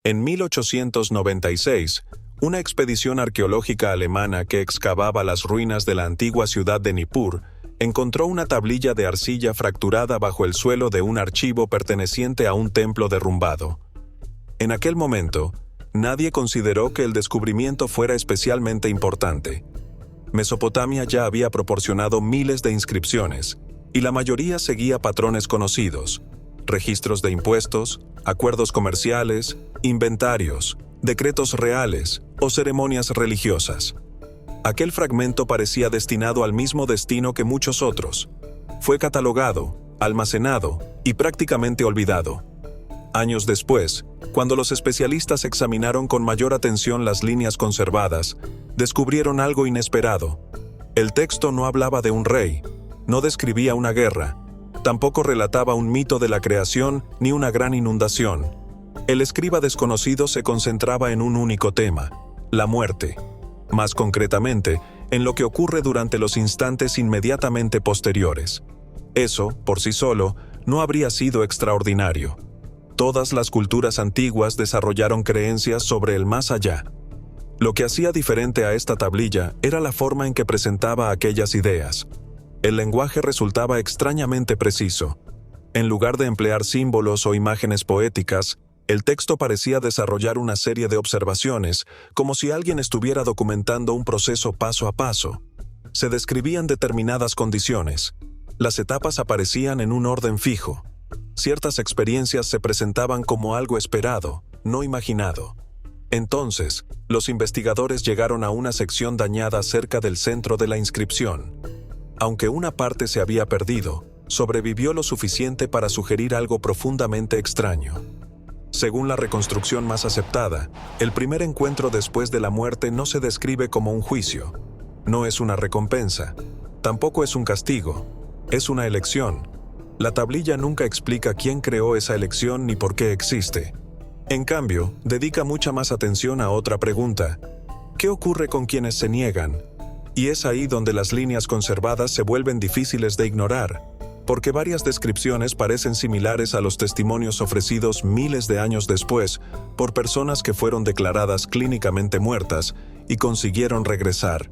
En 1896, una expedición arqueológica alemana que excavaba las ruinas de la antigua ciudad de Nippur encontró una tablilla de arcilla fracturada bajo el suelo de un archivo perteneciente a un templo derrumbado. En aquel momento, nadie consideró que el descubrimiento fuera especialmente importante. Mesopotamia ya había proporcionado miles de inscripciones, y la mayoría seguía patrones conocidos: registros de impuestos, acuerdos comerciales, inventarios, decretos reales o ceremonias religiosas. Aquel fragmento parecía destinado al mismo destino que muchos otros. Fue catalogado, almacenado y prácticamente olvidado. Años después, cuando los especialistas examinaron con mayor atención las líneas conservadas, descubrieron algo inesperado. El texto no hablaba de un rey, no describía una guerra, tampoco relataba un mito de la creación ni una gran inundación. El escriba desconocido se concentraba en un único tema: la muerte. Más concretamente, en lo que ocurre durante los instantes inmediatamente posteriores. Eso, por sí solo, no habría sido extraordinario. Todas las culturas antiguas desarrollaron creencias sobre el más allá. Lo que hacía diferente a esta tablilla era la forma en que presentaba aquellas ideas. El lenguaje resultaba extrañamente preciso. En lugar de emplear símbolos o imágenes poéticas, el texto parecía desarrollar una serie de observaciones, como si alguien estuviera documentando un proceso paso a paso. Se describían determinadas condiciones. Las etapas aparecían en un orden fijo. Ciertas experiencias se presentaban como algo esperado, no imaginado. Entonces, los investigadores llegaron a una sección dañada cerca del centro de la inscripción. Aunque una parte se había perdido, sobrevivió lo suficiente para sugerir algo profundamente extraño. Según la reconstrucción más aceptada, el primer encuentro después de la muerte no se describe como un juicio. No es una recompensa. Tampoco es un castigo. Es una elección. La tablilla nunca explica quién creó esa elección ni por qué existe. En cambio, dedica mucha más atención a otra pregunta: ¿qué ocurre con quienes se niegan? Y es ahí donde las líneas conservadas se vuelven difíciles de ignorar, porque varias descripciones parecen similares a los testimonios ofrecidos miles de años después por personas que fueron declaradas clínicamente muertas y consiguieron regresar.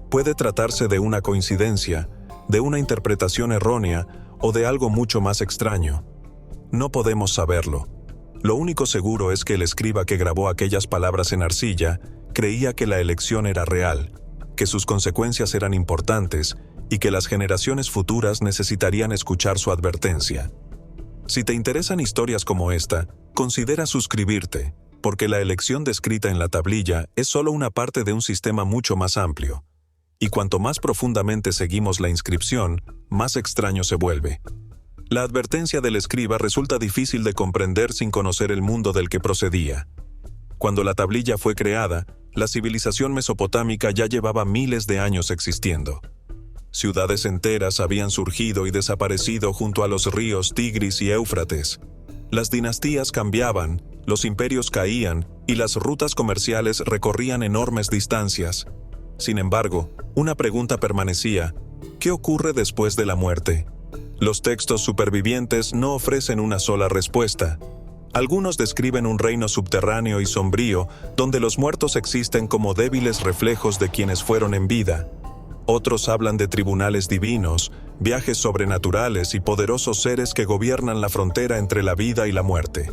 Puede tratarse de una coincidencia, de una interpretación errónea o de algo mucho más extraño. No podemos saberlo. Lo único seguro es que el escriba que grabó aquellas palabras en arcilla creía que la elección era real, que sus consecuencias eran importantes y que las generaciones futuras necesitarían escuchar su advertencia. Si te interesan historias como esta, considera suscribirte, porque la elección descrita en la tablilla es solo una parte de un sistema mucho más amplio. Y cuanto más profundamente seguimos la inscripción, más extraño se vuelve. La advertencia del escriba resulta difícil de comprender sin conocer el mundo del que procedía. Cuando la tablilla fue creada, la civilización mesopotámica ya llevaba miles de años existiendo. Ciudades enteras habían surgido y desaparecido junto a los ríos Tigris y Éufrates. Las dinastías cambiaban, los imperios caían y las rutas comerciales recorrían enormes distancias. Sin embargo, una pregunta permanecía: ¿qué ocurre después de la muerte? Los textos supervivientes no ofrecen una sola respuesta. Algunos describen un reino subterráneo y sombrío donde los muertos existen como débiles reflejos de quienes fueron en vida. Otros hablan de tribunales divinos, viajes sobrenaturales y poderosos seres que gobiernan la frontera entre la vida y la muerte.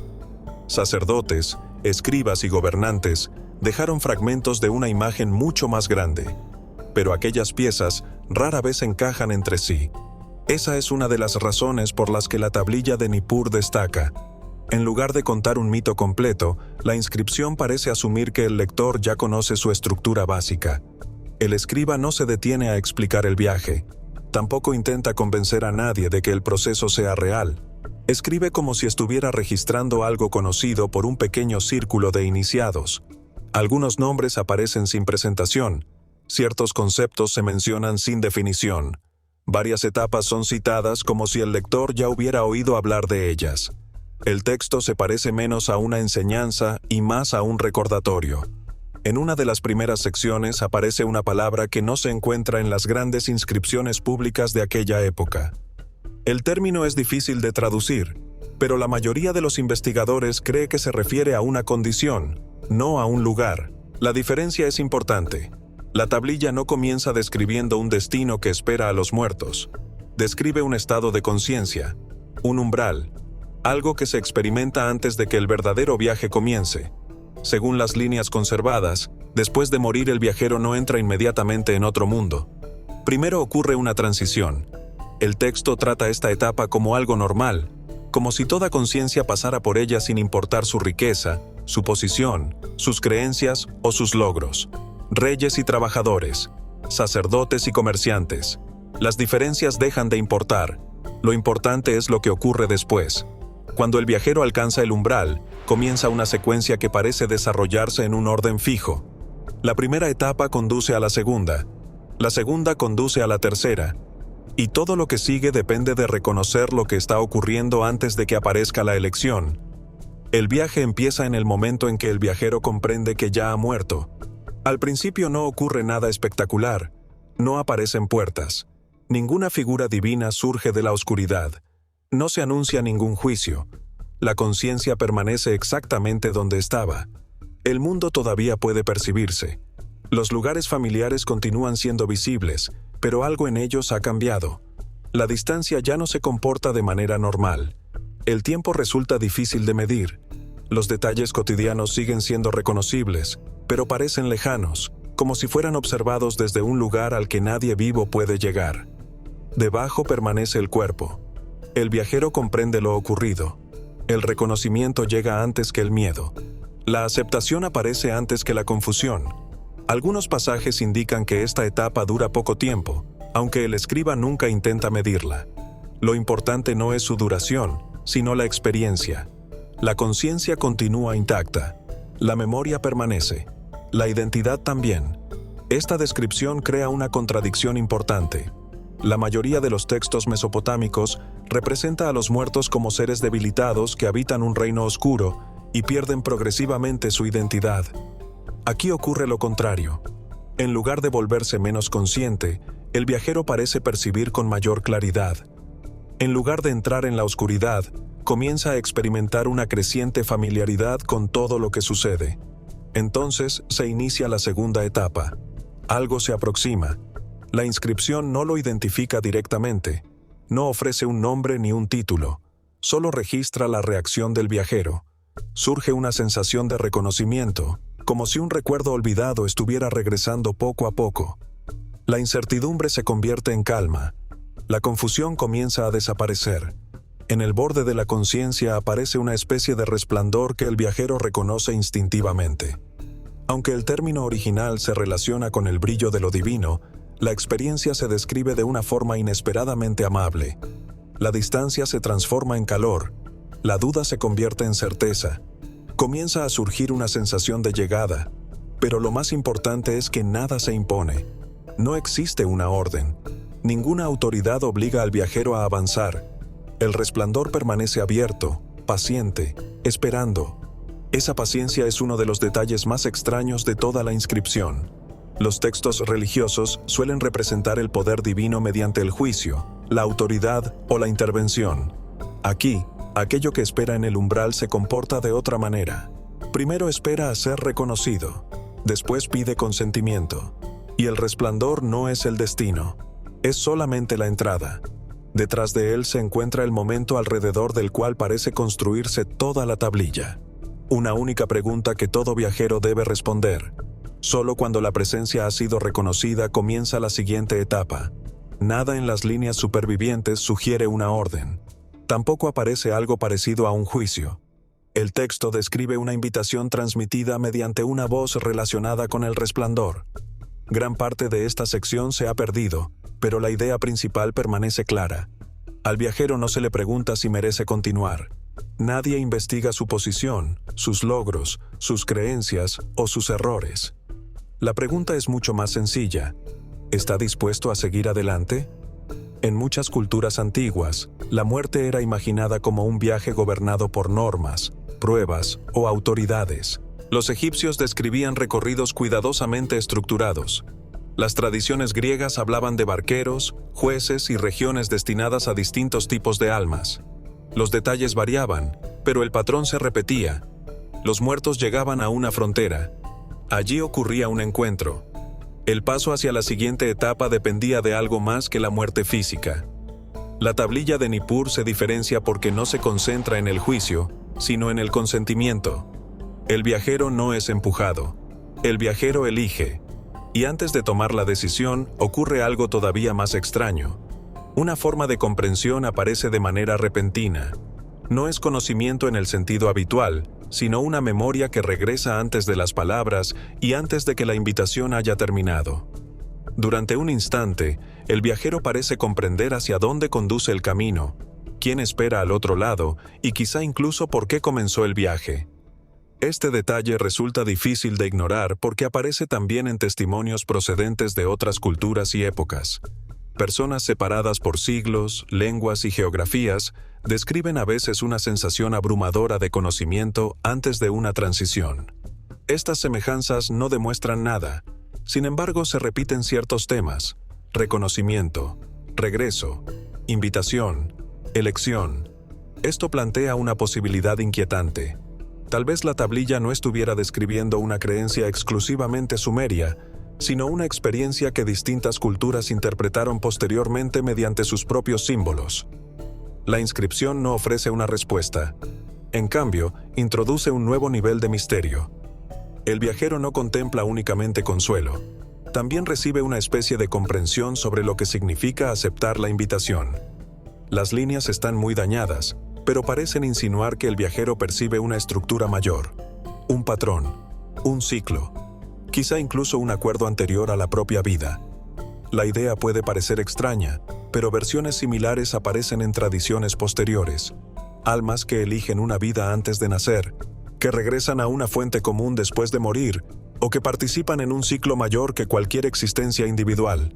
Sacerdotes, escribas y gobernantes dejaron fragmentos de una imagen mucho más grande, pero aquellas piezas rara vez encajan entre sí. Esa es una de las razones por las que la tablilla de Nippur destaca. En lugar de contar un mito completo, la inscripción parece asumir que el lector ya conoce su estructura básica. El escriba no se detiene a explicar el viaje. Tampoco intenta convencer a nadie de que el proceso sea real. Escribe como si estuviera registrando algo conocido por un pequeño círculo de iniciados. Algunos nombres aparecen sin presentación. Ciertos conceptos se mencionan sin definición. Varias etapas son citadas como si el lector ya hubiera oído hablar de ellas. El texto se parece menos a una enseñanza y más a un recordatorio. En una de las primeras secciones aparece una palabra que no se encuentra en las grandes inscripciones públicas de aquella época. El término es difícil de traducir. pero la mayoría de los investigadores cree que se refiere a una condición, no a un lugar. La diferencia es importante. La tablilla no comienza describiendo un destino que espera a los muertos. Describe un estado de conciencia, un umbral, algo que se experimenta antes de que el verdadero viaje comience. Según las líneas conservadas, después de morir el viajero no entra inmediatamente en otro mundo. Primero ocurre una transición. El texto trata esta etapa como algo normal, como si toda conciencia pasara por ella sin importar su riqueza, su posición, sus creencias o sus logros. Reyes y trabajadores, sacerdotes y comerciantes. Las diferencias dejan de importar. Lo importante es lo que ocurre después. Cuando el viajero alcanza el umbral, comienza una secuencia que parece desarrollarse en un orden fijo. La primera etapa conduce a la segunda conduce a la tercera, y todo lo que sigue depende de reconocer lo que está ocurriendo antes de que aparezca la elección. El viaje empieza en el momento en que el viajero comprende que ya ha muerto. Al principio no ocurre nada espectacular, no aparecen puertas. Ninguna figura divina surge de la oscuridad. No se anuncia ningún juicio. La conciencia permanece exactamente donde estaba. El mundo todavía puede percibirse. Los lugares familiares continúan siendo visibles, pero algo en ellos ha cambiado. La distancia ya no se comporta de manera normal. El tiempo resulta difícil de medir. Los detalles cotidianos siguen siendo reconocibles, pero parecen lejanos, como si fueran observados desde un lugar al que nadie vivo puede llegar. Debajo permanece el cuerpo. El viajero comprende lo ocurrido. El reconocimiento llega antes que el miedo. La aceptación aparece antes que la confusión. Algunos pasajes indican que esta etapa dura poco tiempo, aunque el escriba nunca intenta medirla. Lo importante no es su duración, sino la experiencia. La conciencia continúa intacta. La memoria permanece. La identidad también. Esta descripción crea una contradicción importante. La mayoría de los textos mesopotámicos representa a los muertos como seres debilitados que habitan un reino oscuro y pierden progresivamente su identidad. Aquí ocurre lo contrario. En lugar de volverse menos consciente, el viajero parece percibir con mayor claridad. En lugar de entrar en la oscuridad, comienza a experimentar una creciente familiaridad con todo lo que sucede. Entonces se inicia la segunda etapa. Algo se aproxima. La inscripción no lo identifica directamente. No ofrece un nombre ni un título. Solo registra la reacción del viajero. Surge una sensación de reconocimiento, como si un recuerdo olvidado estuviera regresando poco a poco. La incertidumbre se convierte en calma. La confusión comienza a desaparecer. En el borde de la conciencia aparece una especie de resplandor que el viajero reconoce instintivamente. Aunque el término original se relaciona con el brillo de lo divino, la experiencia se describe de una forma inesperadamente amable. La distancia se transforma en calor. La duda se convierte en certeza. Comienza a surgir una sensación de llegada, pero lo más importante es que nada se impone. No existe una orden. Ninguna autoridad obliga al viajero a avanzar. El resplandor permanece abierto, paciente, esperando. Esa paciencia es uno de los detalles más extraños de toda la inscripción. Los textos religiosos suelen representar el poder divino mediante el juicio, la autoridad o la intervención. Aquí, aquello que espera en el umbral se comporta de otra manera. Primero espera a ser reconocido, después pide consentimiento. Y el resplandor no es el destino, es solamente la entrada. Detrás de él se encuentra el momento alrededor del cual parece construirse toda la tablilla. Una única pregunta que todo viajero debe responder. Solo cuando la presencia ha sido reconocida comienza la siguiente etapa. Nada en las líneas supervivientes sugiere una orden. Tampoco aparece algo parecido a un juicio. El texto describe una invitación transmitida mediante una voz relacionada con el resplandor. Gran parte de esta sección se ha perdido, pero la idea principal permanece clara. Al viajero no se le pregunta si merece continuar. Nadie investiga su posición, sus logros, sus creencias o sus errores. La pregunta es mucho más sencilla. ¿Está dispuesto a seguir adelante? En muchas culturas antiguas, la muerte era imaginada como un viaje gobernado por normas, pruebas o autoridades. Los egipcios describían recorridos cuidadosamente estructurados. Las tradiciones griegas hablaban de barqueros, jueces y regiones destinadas a distintos tipos de almas. Los detalles variaban, pero el patrón se repetía. Los muertos llegaban a una frontera. Allí ocurría un encuentro. El paso hacia la siguiente etapa dependía de algo más que la muerte física. La tablilla de Nippur se diferencia porque no se concentra en el juicio, sino en el consentimiento. El viajero no es empujado. El viajero elige. Y antes de tomar la decisión, ocurre algo todavía más extraño. Una forma de comprensión aparece de manera repentina. No es conocimiento en el sentido habitual, sino una memoria que regresa antes de las palabras y antes de que la invitación haya terminado. Durante un instante, el viajero parece comprender hacia dónde conduce el camino, quién espera al otro lado y quizá incluso por qué comenzó el viaje. Este detalle resulta difícil de ignorar porque aparece también en testimonios procedentes de otras culturas y épocas. Personas separadas por siglos, lenguas y geografías describen a veces una sensación abrumadora de conocimiento antes de una transición. Estas semejanzas no demuestran nada, sin embargo se repiten ciertos temas: reconocimiento, regreso, invitación, elección. Esto plantea una posibilidad inquietante. Tal vez la tablilla no estuviera describiendo una creencia exclusivamente sumeria, sino una experiencia que distintas culturas interpretaron posteriormente mediante sus propios símbolos. La inscripción no ofrece una respuesta. En cambio, introduce un nuevo nivel de misterio. El viajero no contempla únicamente consuelo. También recibe una especie de comprensión sobre lo que significa aceptar la invitación. Las líneas están muy dañadas, pero parecen insinuar que el viajero percibe una estructura mayor, un patrón, un ciclo, quizá incluso un acuerdo anterior a la propia vida. La idea puede parecer extraña, pero versiones similares aparecen en tradiciones posteriores. Almas que eligen una vida antes de nacer, que regresan a una fuente común después de morir, o que participan en un ciclo mayor que cualquier existencia individual.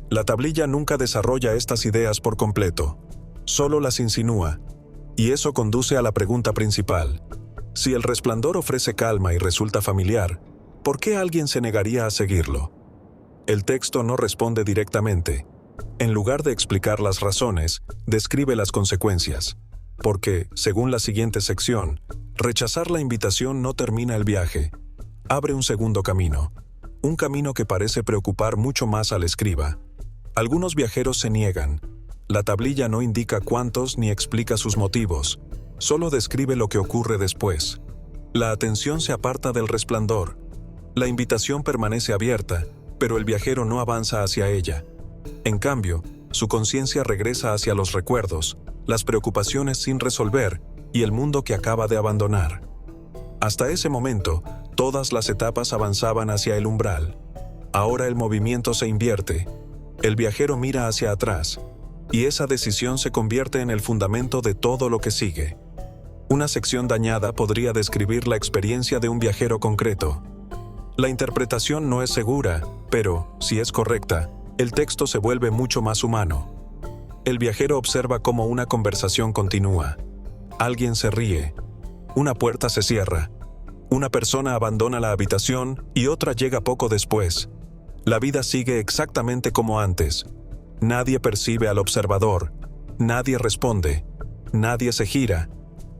La tablilla nunca desarrolla estas ideas por completo, solo las insinúa, y eso conduce a la pregunta principal. Si el resplandor ofrece calma y resulta familiar, ¿por qué alguien se negaría a seguirlo? El texto no responde directamente. En lugar de explicar las razones, describe las consecuencias. Porque, según la siguiente sección, rechazar la invitación no termina el viaje. Abre un segundo camino. Un camino que parece preocupar mucho más al escriba. Algunos viajeros se niegan. La tablilla no indica cuántos ni explica sus motivos. Solo describe lo que ocurre después. La atención se aparta del resplandor. La invitación permanece abierta, pero el viajero no avanza hacia ella. En cambio, su conciencia regresa hacia los recuerdos, las preocupaciones sin resolver y el mundo que acaba de abandonar. Hasta ese momento, todas las etapas avanzaban hacia el umbral. Ahora el movimiento se invierte. El viajero mira hacia atrás, y esa decisión se convierte en el fundamento de todo lo que sigue. Una sección dañada podría describir la experiencia de un viajero concreto. La interpretación no es segura, pero, si es correcta, el texto se vuelve mucho más humano. El viajero observa cómo una conversación continúa. Alguien se ríe. Una puerta se cierra. Una persona abandona la habitación y otra llega poco después. La vida sigue exactamente como antes. Nadie percibe al observador. Nadie responde. Nadie se gira.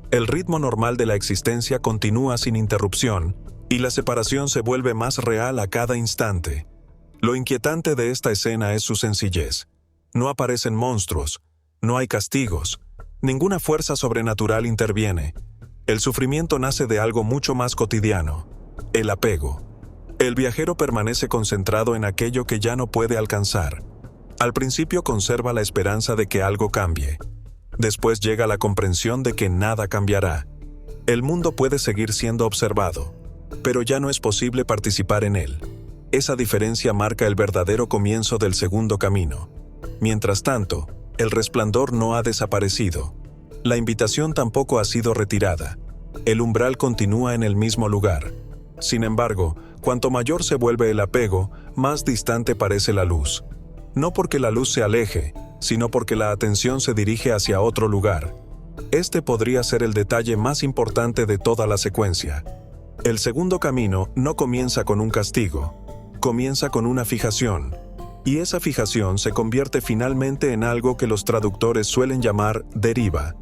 El ritmo normal de la existencia continúa sin interrupción, y la separación se vuelve más real a cada instante. Lo inquietante de esta escena es su sencillez. No aparecen monstruos, no hay castigos, ninguna fuerza sobrenatural interviene. El sufrimiento nace de algo mucho más cotidiano: el apego. El viajero permanece concentrado en aquello que ya no puede alcanzar. Al principio conserva la esperanza de que algo cambie. Después llega la comprensión de que nada cambiará. El mundo puede seguir siendo observado, pero ya no es posible participar en él. Esa diferencia marca el verdadero comienzo del segundo camino. Mientras tanto, el resplandor no ha desaparecido. La invitación tampoco ha sido retirada. El umbral continúa en el mismo lugar. Sin embargo, cuanto mayor se vuelve el apego, más distante parece la luz. No porque la luz se aleje, sino porque la atención se dirige hacia otro lugar. Este podría ser el detalle más importante de toda la secuencia. El segundo camino no comienza con un castigo, comienza con una fijación, y esa fijación se convierte finalmente en algo que los traductores suelen llamar deriva.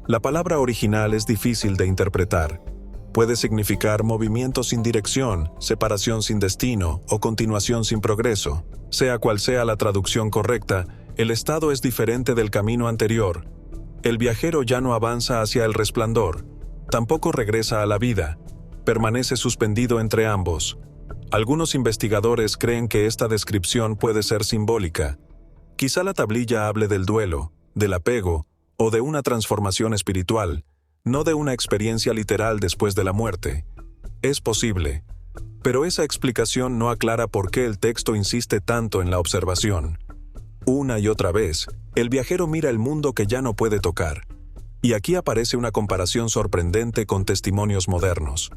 La palabra original es difícil de interpretar. Puede significar movimiento sin dirección, separación sin destino o continuación sin progreso. Sea cual sea la traducción correcta, el estado es diferente del camino anterior. El viajero ya no avanza hacia el resplandor, tampoco regresa a la vida, permanece suspendido entre ambos. Algunos investigadores creen que esta descripción puede ser simbólica. Quizá la tablilla hable del duelo, del apego o de una transformación espiritual, no de una experiencia literal después de la muerte. Es posible, pero esa explicación no aclara por qué el texto insiste tanto en la observación. Una y otra vez, el viajero mira el mundo que ya no puede tocar. Y aquí aparece una comparación sorprendente con testimonios modernos.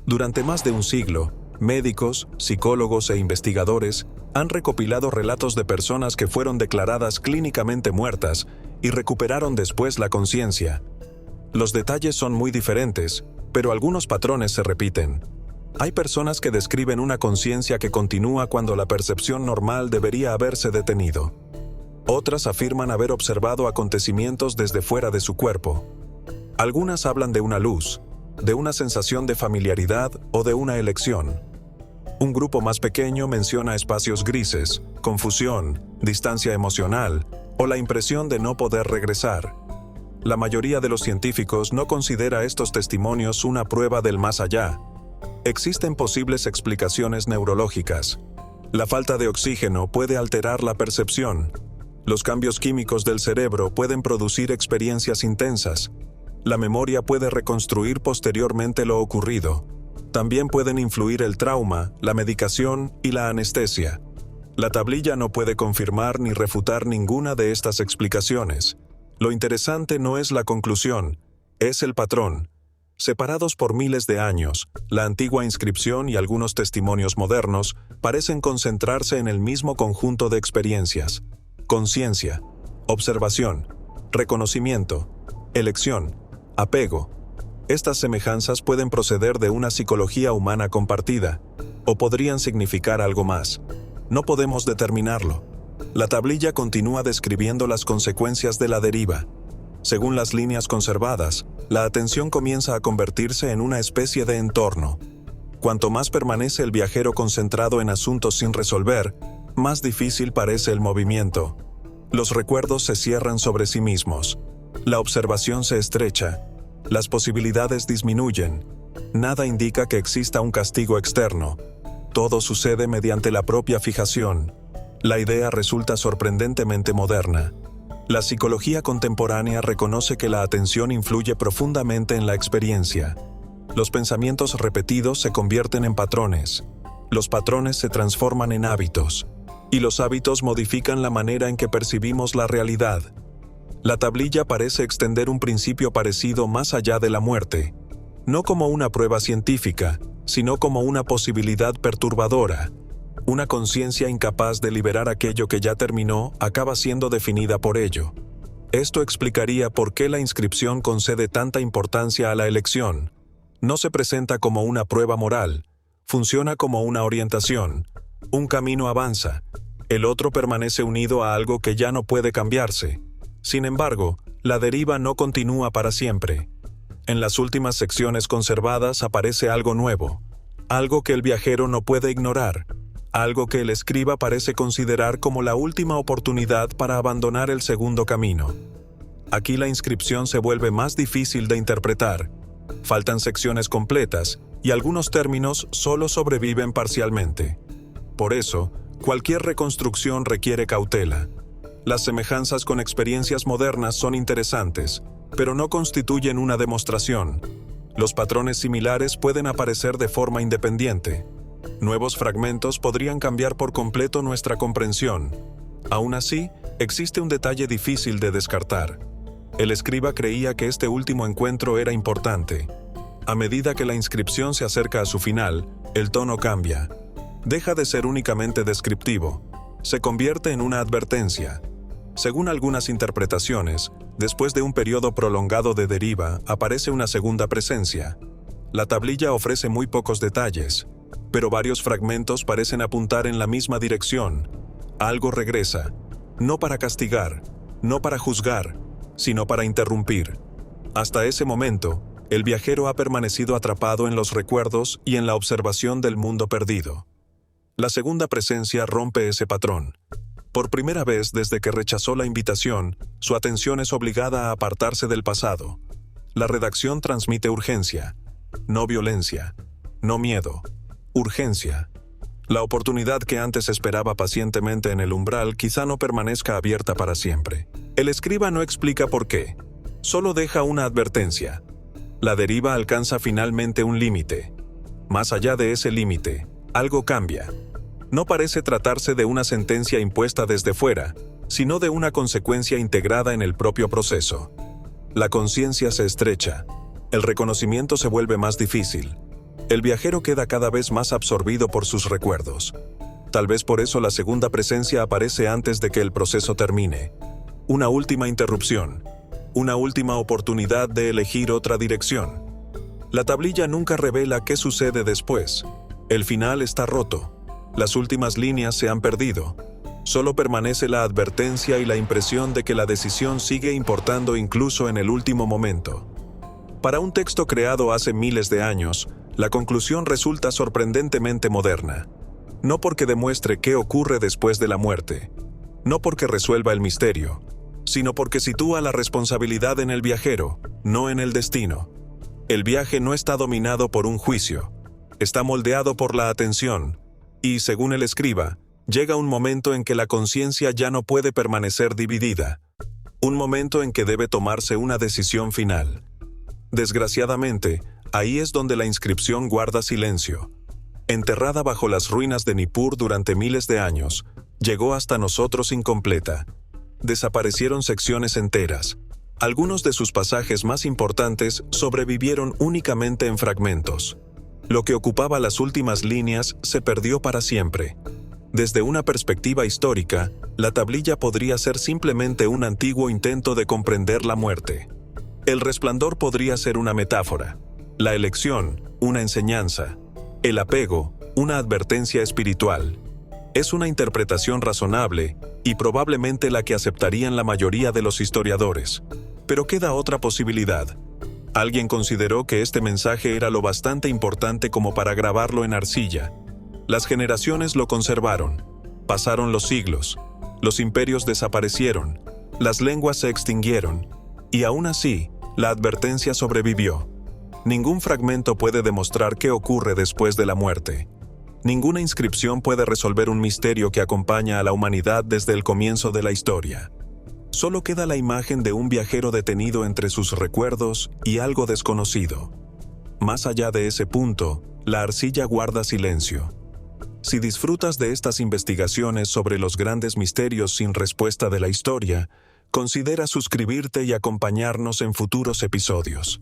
Durante más de un siglo, médicos, psicólogos e investigadores han recopilado relatos de personas que fueron declaradas clínicamente muertas y recuperaron después la conciencia. Los detalles son muy diferentes, pero algunos patrones se repiten. Hay personas que describen una conciencia que continúa cuando la percepción normal debería haberse detenido. Otras afirman haber observado acontecimientos desde fuera de su cuerpo. Algunas hablan de una luz, de una sensación de familiaridad o de una elección. Un grupo más pequeño menciona espacios grises, confusión, distancia emocional o la impresión de no poder regresar. La mayoría de los científicos no considera estos testimonios una prueba del más allá. Existen posibles explicaciones neurológicas. La falta de oxígeno puede alterar la percepción. Los cambios químicos del cerebro pueden producir experiencias intensas. La memoria puede reconstruir posteriormente lo ocurrido. También pueden influir el trauma, la medicación y la anestesia. La tablilla no puede confirmar ni refutar ninguna de estas explicaciones. Lo interesante no es la conclusión, es el patrón. Separados por miles de años, la antigua inscripción y algunos testimonios modernos parecen concentrarse en el mismo conjunto de experiencias: conciencia, observación, reconocimiento, elección, apego. Estas semejanzas pueden proceder de una psicología humana compartida, o podrían significar algo más. No podemos determinarlo. La tablilla continúa describiendo las consecuencias de la deriva. Según las líneas conservadas, la atención comienza a convertirse en una especie de entorno. Cuanto más permanece el viajero concentrado en asuntos sin resolver, más difícil parece el movimiento. Los recuerdos se cierran sobre sí mismos. La observación se estrecha. Las posibilidades disminuyen. Nada indica que exista un castigo externo. Todo sucede mediante la propia fijación. La idea resulta sorprendentemente moderna. La psicología contemporánea reconoce que la atención influye profundamente en la experiencia. Los pensamientos repetidos se convierten en patrones. Los patrones se transforman en hábitos. Y los hábitos modifican la manera en que percibimos la realidad. La tablilla parece extender un principio parecido más allá de la muerte. No como una prueba científica, sino como una posibilidad perturbadora. Una conciencia incapaz de liberar aquello que ya terminó acaba siendo definida por ello. Esto explicaría por qué la inscripción concede tanta importancia a la elección. No se presenta como una prueba moral, funciona como una orientación. Un camino avanza, el otro permanece unido a algo que ya no puede cambiarse. Sin embargo, la deriva no continúa para siempre. En las últimas secciones conservadas aparece algo nuevo, algo que el viajero no puede ignorar, algo que el escriba parece considerar como la última oportunidad para abandonar el segundo camino. Aquí la inscripción se vuelve más difícil de interpretar. Faltan secciones completas y algunos términos solo sobreviven parcialmente. Por eso, cualquier reconstrucción requiere cautela. Las semejanzas con experiencias modernas son interesantes, pero no constituyen una demostración. Los patrones similares pueden aparecer de forma independiente. Nuevos fragmentos podrían cambiar por completo nuestra comprensión. Aún así, existe un detalle difícil de descartar. El escriba creía que este último encuentro era importante. A medida que la inscripción se acerca a su final, el tono cambia. Deja de ser únicamente descriptivo. Se convierte en una advertencia. Según algunas interpretaciones, después de un periodo prolongado de deriva, aparece una segunda presencia. La tablilla ofrece muy pocos detalles, pero varios fragmentos parecen apuntar en la misma dirección. Algo regresa, no para castigar, no para juzgar, sino para interrumpir. Hasta ese momento, el viajero ha permanecido atrapado en los recuerdos y en la observación del mundo perdido. La segunda presencia rompe ese patrón. Por primera vez desde que rechazó la invitación, su atención es obligada a apartarse del pasado. La redacción transmite urgencia, no violencia, no miedo, urgencia. La oportunidad que antes esperaba pacientemente en el umbral quizá no permanezca abierta para siempre. El escriba no explica por qué, solo deja una advertencia. La deriva alcanza finalmente un límite. Más allá de ese límite, algo cambia. No parece tratarse de una sentencia impuesta desde fuera, sino de una consecuencia integrada en el propio proceso. La conciencia se estrecha, el reconocimiento se vuelve más difícil. El viajero queda cada vez más absorbido por sus recuerdos. Tal vez por eso la segunda presencia aparece antes de que el proceso termine. Una última interrupción, una última oportunidad de elegir otra dirección. La tablilla nunca revela qué sucede después. El final está roto. Las últimas líneas se han perdido. Solo permanece la advertencia y la impresión de que la decisión sigue importando incluso en el último momento. Para un texto creado hace miles de años, la conclusión resulta sorprendentemente moderna. No porque demuestre qué ocurre después de la muerte, no porque resuelva el misterio, sino porque sitúa la responsabilidad en el viajero, no en el destino. El viaje no está dominado por un juicio, está moldeado por la atención, y, según el escriba, llega un momento en que la conciencia ya no puede permanecer dividida, un momento en que debe tomarse una decisión final. Desgraciadamente, ahí es donde la inscripción guarda silencio. Enterrada bajo las ruinas de Nippur durante miles de años, llegó hasta nosotros incompleta. Desaparecieron secciones enteras. Algunos de sus pasajes más importantes sobrevivieron únicamente en fragmentos. Lo que ocupaba las últimas líneas se perdió para siempre. Desde una perspectiva histórica, la tablilla podría ser simplemente un antiguo intento de comprender la muerte. El resplandor podría ser una metáfora, la elección, una enseñanza, el apego, una advertencia espiritual. Es una interpretación razonable y probablemente la que aceptarían la mayoría de los historiadores. Pero queda otra posibilidad. Alguien consideró que este mensaje era lo bastante importante como para grabarlo en arcilla. Las generaciones lo conservaron. Pasaron los siglos. Los imperios desaparecieron. Las lenguas se extinguieron. Y aún así, la advertencia sobrevivió. Ningún fragmento puede demostrar qué ocurre después de la muerte. Ninguna inscripción puede resolver un misterio que acompaña a la humanidad desde el comienzo de la historia. Solo queda la imagen de un viajero detenido entre sus recuerdos y algo desconocido. Más allá de ese punto, la arcilla guarda silencio. Si disfrutas de estas investigaciones sobre los grandes misterios sin respuesta de la historia, considera suscribirte y acompañarnos en futuros episodios.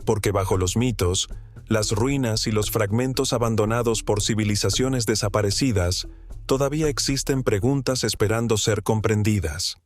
Porque bajo los mitos, las ruinas y los fragmentos abandonados por civilizaciones desaparecidas, todavía existen preguntas esperando ser comprendidas.